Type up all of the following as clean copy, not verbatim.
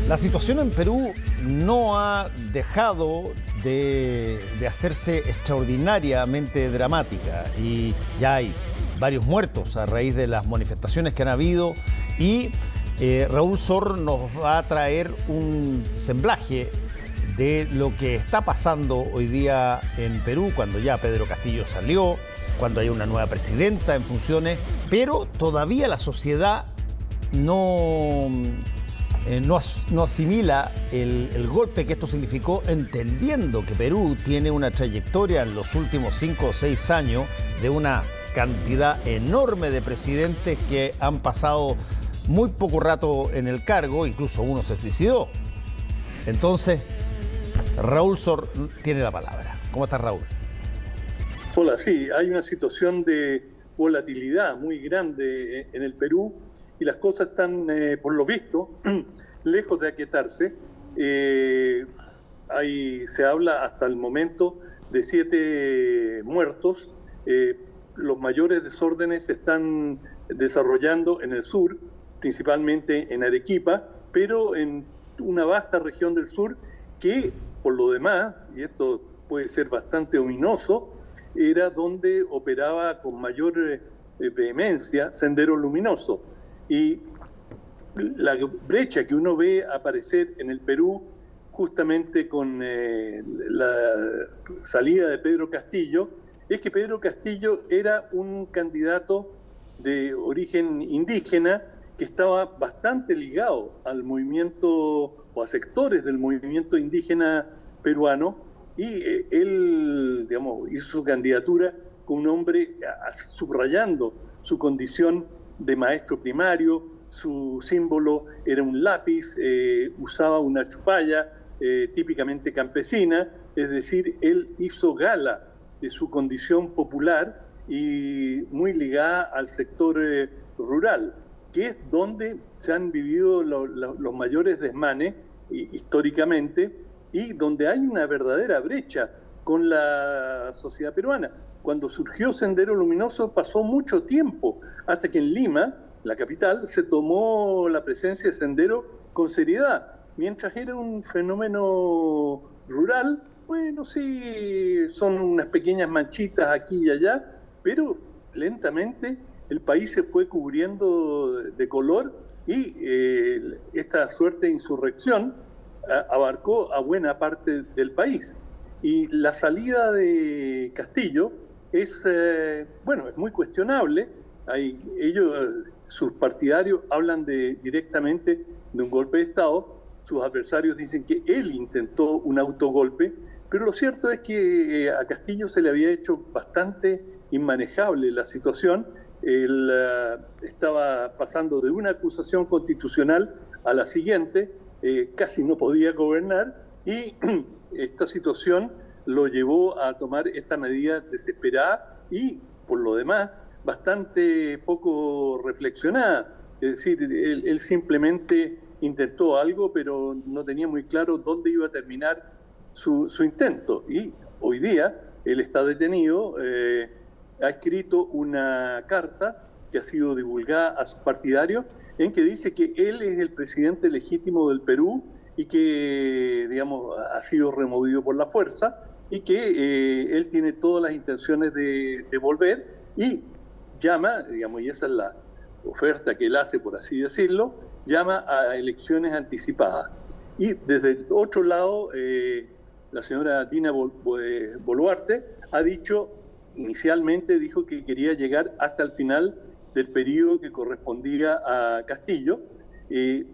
La situación en Perú no ha dejado de hacerse extraordinariamente dramática y ya hay varios muertos a raíz de las manifestaciones que han habido y Raúl Sor nos va a traer un semblaje de lo que está pasando hoy día en Perú cuando ya Pedro Castillo salió, cuando hay una nueva presidenta en funciones, pero todavía la sociedad no asimila el golpe que esto significó, entendiendo que Perú tiene una trayectoria en los últimos 5 o 6 años de una cantidad enorme de presidentes que han pasado muy poco rato en el cargo, incluso uno se suicidó. Entonces, Raúl Sor tiene la palabra. ¿Cómo estás, Raúl? Hola, sí, hay una situación de volatilidad muy grande en el Perú y las cosas están, por lo visto, lejos de aquietarse. Se habla hasta el momento de 7 muertos. Los mayores desórdenes se están desarrollando en el sur, principalmente en Arequipa, pero en una vasta región del sur que, por lo demás, y esto puede ser bastante ominoso, era donde operaba con mayor vehemencia Sendero Luminoso. Y la brecha que uno ve aparecer en el Perú, justamente con la salida de Pedro Castillo, es que Pedro Castillo era un candidato de origen indígena que estaba bastante ligado al movimiento o a sectores del movimiento indígena peruano, y él, digamos, hizo su candidatura con un hombre subrayando su condición de maestro primario. Su símbolo era un lápiz, usaba una chupalla típicamente campesina, es decir, él hizo gala de su condición popular y muy ligada al sector rural, que es donde se han vivido los mayores desmanes históricamente y donde hay una verdadera brecha con la sociedad peruana. Cuando surgió Sendero Luminoso pasó mucho tiempo hasta que en Lima, la capital, se tomó la presencia de Sendero con seriedad. Mientras era un fenómeno rural, bueno, sí, son unas pequeñas manchitas aquí y allá, pero lentamente el país se fue cubriendo de color y esta suerte de insurrección abarcó a buena parte del país. Y la salida de Castillo es muy cuestionable. Sus partidarios hablan directamente de un golpe de Estado. Sus adversarios dicen que él intentó un autogolpe, pero lo cierto es que a Castillo se le había hecho bastante inmanejable la situación. Él estaba pasando de una acusación constitucional a la siguiente, casi no podía gobernar, y esta situación lo llevó a tomar esta medida desesperada y, por lo demás, bastante poco reflexionada. Es decir, él simplemente intentó algo, pero no tenía muy claro dónde iba a terminar su intento. Y hoy día él está detenido, ha escrito una carta que ha sido divulgada a sus partidarios en que dice que él es el presidente legítimo del Perú y que, digamos, ha sido removido por la fuerza y que él tiene todas las intenciones de volver, y llama, digamos, y esa es la oferta que él hace, por así decirlo, llama a elecciones anticipadas. Y desde el otro lado, la señora Dina Boluarte ha dicho, inicialmente dijo que quería llegar hasta el final del periodo que correspondía a Castillo,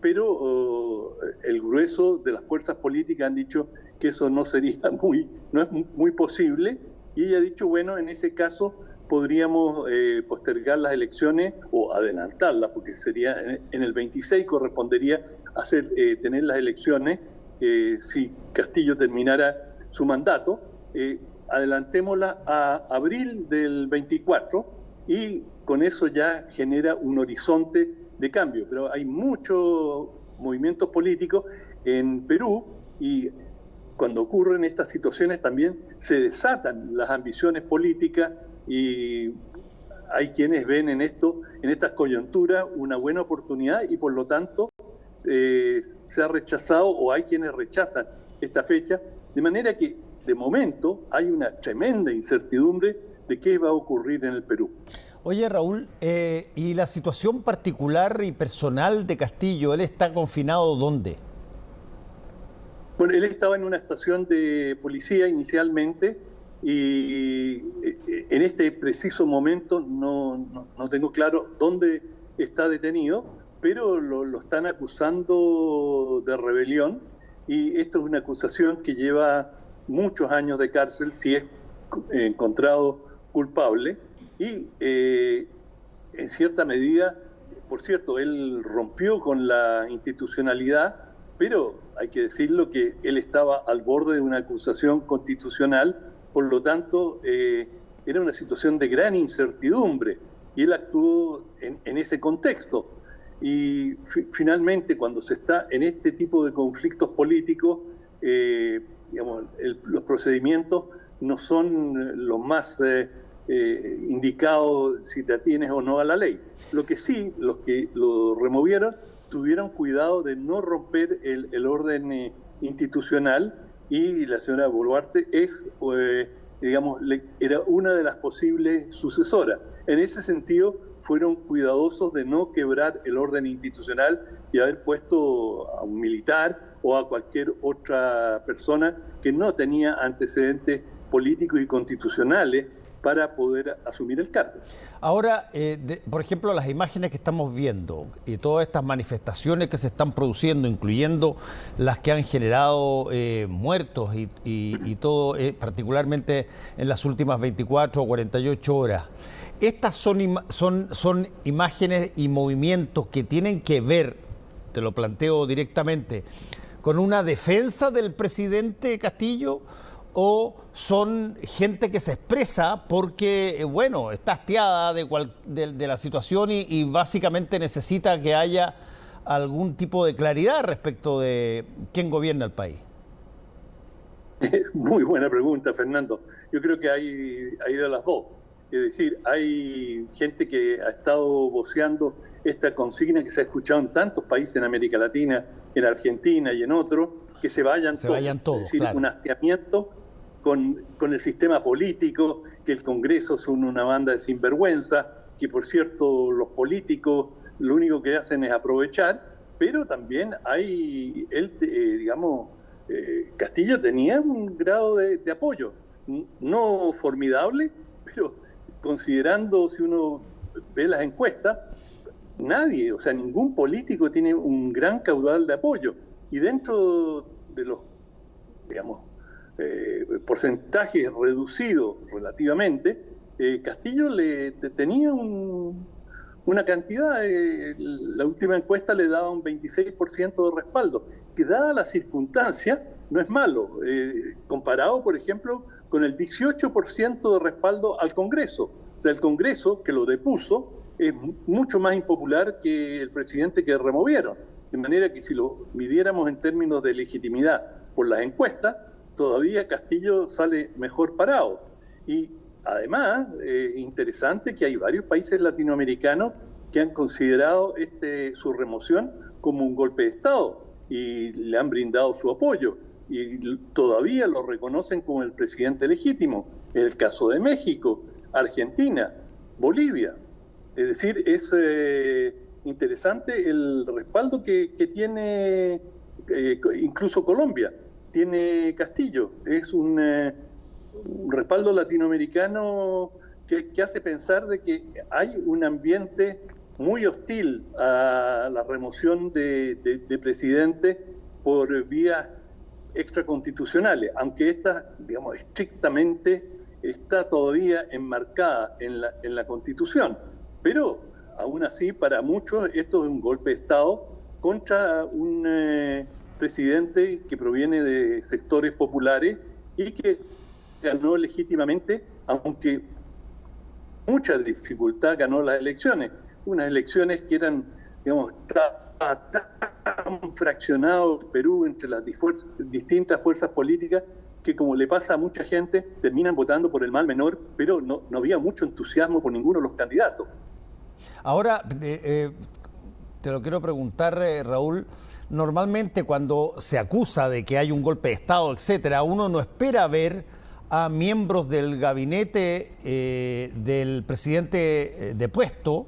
pero el grueso de las fuerzas políticas han dicho que eso no es muy posible, y ella ha dicho, bueno, en ese caso podríamos postergar las elecciones o adelantarlas, porque sería en el 26 correspondería tener las elecciones si Castillo terminara su mandato. Adelantémoslas a abril del 24 y con eso ya genera un horizonte de cambio. Pero hay muchos movimientos políticos en Perú y cuando ocurren estas situaciones también se desatan las ambiciones políticas y hay quienes ven en estas coyunturas una buena oportunidad y por lo tanto se ha rechazado o hay quienes rechazan esta fecha, de manera que de momento hay una tremenda incertidumbre de qué va a ocurrir en el Perú. Oye, Raúl, ¿y la situación particular y personal de Castillo? ¿Él está confinado dónde? Bueno, él estaba en una estación de policía inicialmente y en este preciso momento no tengo claro dónde está detenido, pero lo están acusando de rebelión y esto es una acusación que lleva muchos años de cárcel si es encontrado culpable y en cierta medida, por cierto, él rompió con la institucionalidad, pero hay que decirlo que él estaba al borde de una acusación constitucional, por lo tanto era una situación de gran incertidumbre y él actuó en ese contexto. Y finalmente, cuando se está en este tipo de conflictos políticos, digamos, los procedimientos no son los más indicados si te atienes o no a la ley. Lo que sí, los que lo removieron tuvieron cuidado de no romper el orden institucional y la señora Boluarte es, digamos, era una de las posibles sucesoras. En ese sentido, fueron cuidadosos de no quebrar el orden institucional y haber puesto a un militar o a cualquier otra persona que no tenía antecedentes políticos y constitucionales para poder asumir el cargo. Ahora, por ejemplo, las imágenes que estamos viendo y todas estas manifestaciones que se están produciendo, incluyendo las que han generado muertos y todo, particularmente en las últimas 24 o 48 horas, estas son imágenes y movimientos que tienen que ver, te lo planteo directamente, con una defensa del presidente Castillo, o son gente que se expresa porque, bueno, está hastiada de la situación y básicamente necesita que haya algún tipo de claridad respecto de quién gobierna el país. Muy buena pregunta, Fernando. Yo creo que hay de las dos. Es decir, hay gente que ha estado voceando esta consigna que se ha escuchado en tantos países en América Latina, en Argentina y en otros, que se vayan todos. Es decir, claro, un hastiamiento con el sistema político, que el Congreso son una banda de sinvergüenza, que por cierto los políticos lo único que hacen es aprovechar, pero también hay, Castillo tenía un grado de apoyo, no formidable, pero considerando, si uno ve las encuestas, nadie, o sea, ningún político tiene un gran caudal de apoyo. Y dentro de los, digamos, porcentajes reducidos relativamente, Castillo tenía una cantidad, la última encuesta le daba un 26% de respaldo, que dada la circunstancia no es malo, comparado, por ejemplo, con el 18% de respaldo al Congreso. O sea, el Congreso, que lo depuso, es mucho más impopular que el presidente que removieron. De manera que si lo midiéramos en términos de legitimidad por las encuestas, todavía Castillo sale mejor parado. Y además, interesante que hay varios países latinoamericanos que han considerado su remoción como un golpe de Estado y le han brindado su apoyo. Y todavía lo reconocen como el presidente legítimo. En el caso de México, Argentina, Bolivia. Es decir, es interesante el respaldo que tiene incluso Colombia. Tiene Castillo. Es un respaldo latinoamericano que hace pensar de que hay un ambiente muy hostil a la remoción de presidente por vías extraconstitucionales, aunque esta, digamos, estrictamente está todavía enmarcada en la Constitución. Pero, aún así, para muchos esto es un golpe de Estado contra un presidente que proviene de sectores populares y que ganó legítimamente, aunque mucha dificultad ganó las elecciones. Unas elecciones que eran, digamos, tan fraccionado el Perú entre las distintas fuerzas políticas que, como le pasa a mucha gente, terminan votando por el mal menor, pero no había mucho entusiasmo por ninguno de los candidatos. Ahora, te lo quiero preguntar, Raúl, normalmente cuando se acusa de que hay un golpe de Estado, etcétera, uno no espera ver a miembros del gabinete del presidente depuesto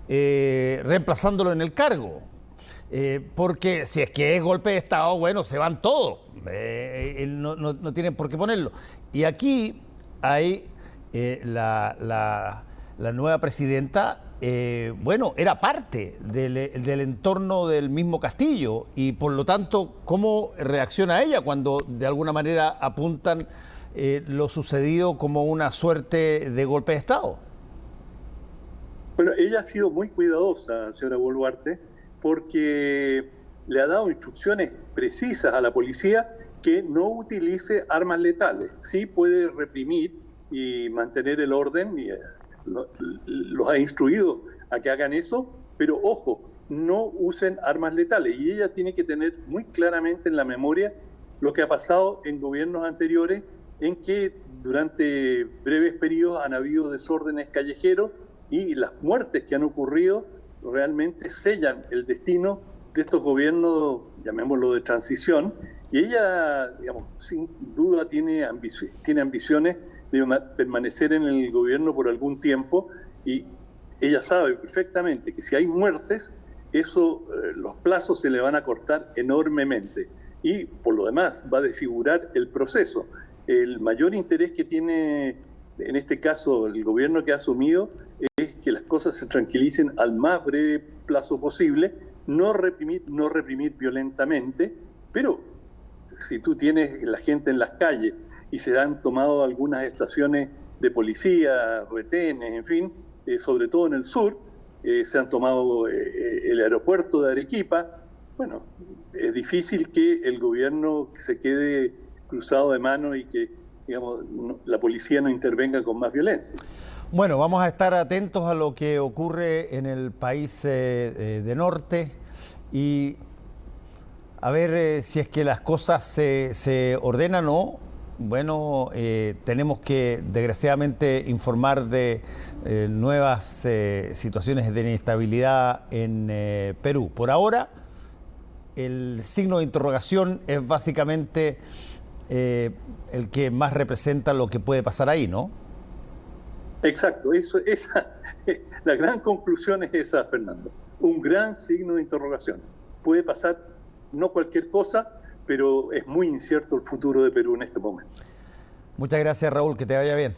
reemplazándolo en el cargo. Porque si es que es golpe de Estado, bueno, se van todos. No tienen por qué ponerlo. Y aquí hay la nueva presidenta, bueno, era parte del entorno del mismo Castillo y por lo tanto, ¿cómo reacciona ella cuando de alguna manera apuntan lo sucedido como una suerte de golpe de Estado? Bueno, ella ha sido muy cuidadosa, señora Boluarte, porque le ha dado instrucciones precisas a la policía que no utilice armas letales. Sí puede reprimir y mantener el orden, y los ha instruido a que hagan eso, pero ojo, no usen armas letales. Y ella tiene que tener muy claramente en la memoria lo que ha pasado en gobiernos anteriores, en que durante breves periodos han habido desórdenes callejeros y las muertes que han ocurrido realmente sellan el destino de estos gobiernos, llamémoslo de transición, y ella, digamos, sin duda tiene ambiciones de permanecer en el gobierno por algún tiempo, y ella sabe perfectamente que si hay muertes, eso, los plazos se le van a cortar enormemente, y por lo demás va a desfigurar el proceso. El mayor interés que tiene, en este caso, el gobierno que ha asumido, es que las cosas se tranquilicen al más breve plazo posible, no reprimir violentamente, pero si tú tienes la gente en las calles y se han tomado algunas estaciones de policía, retenes, en fin, sobre todo en el sur, se han tomado el aeropuerto de Arequipa, bueno, es difícil que el gobierno se quede cruzado de manos y que, digamos, la policía no intervenga con más violencia. Bueno, vamos a estar atentos a lo que ocurre en el país de norte y a ver si es que las cosas se ordenan o, bueno, tenemos que desgraciadamente informar de nuevas situaciones de inestabilidad en Perú. Por ahora, el signo de interrogación es básicamente el que más representa lo que puede pasar ahí, ¿no? Exacto, la gran conclusión es esa, Fernando. Un gran signo de interrogación. Puede pasar no cualquier cosa, pero es muy incierto el futuro de Perú en este momento. Muchas gracias, Raúl, que te vaya bien.